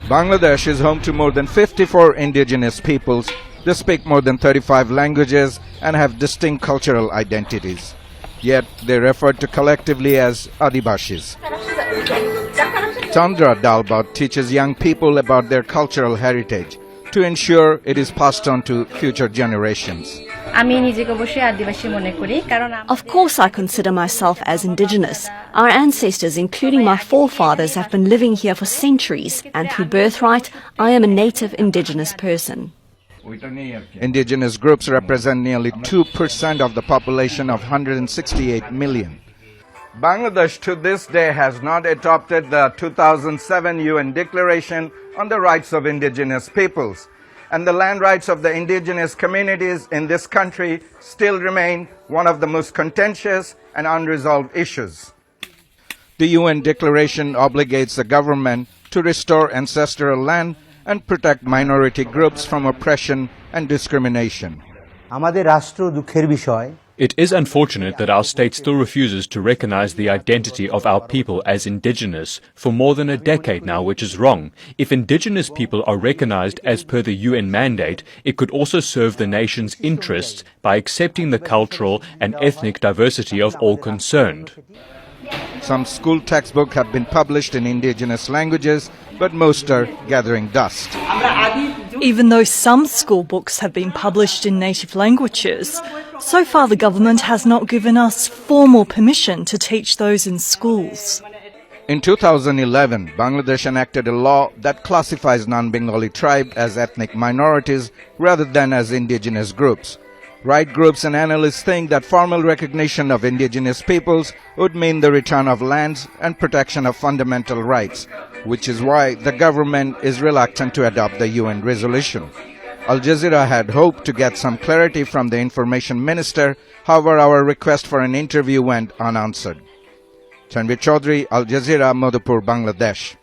Bangladesh is home to more than 54 indigenous peoples. They speak more than 35 languages and have distinct cultural identities. Yet they referred to collectively as Adivashis. Chandra Dalbat teaches young people about their cultural heritage to ensure it is passed on to future generations. Of course I consider myself as indigenous. Our ancestors, including my forefathers, have been living here for centuries, and through birthright, I am a native indigenous person. Indigenous groups represent nearly 2% of the population of 168 million. Bangladesh to this day has not adopted the 2007 UN Declaration on the Rights of Indigenous Peoples, and the land rights of the indigenous communities in this country still remain one of the most contentious and unresolved issues. The UN Declaration obligates the government to restore ancestral land and protect minority groups from oppression and discrimination. আমাদের রাষ্ট্র দুঃখের বিষয় It is unfortunate that our state still refuses to recognize the identity of our people as indigenous for more than a decade now, which is wrong. If indigenous people are recognized as per the UN mandate, it could also serve the nation's interests by accepting the cultural and ethnic diversity of all concerned. Some school textbooks have been published in indigenous languages, but most are gathering dust. Even though some school books have been published in native languages, so far the government has not given us formal permission to teach those in schools. In 2011, Bangladesh enacted a law that classifies non-Bengali tribes as ethnic minorities rather than as indigenous groups. Right groups and analysts think that formal recognition of indigenous peoples would mean the return of lands and protection of fundamental rights, which is why the government is reluctant to adopt the UN resolution. Al Jazeera had hoped to get some clarity from the information minister. However, our request for an interview went unanswered. Tanvir Chaudhary, Al Jazeera, Madhupur, Bangladesh.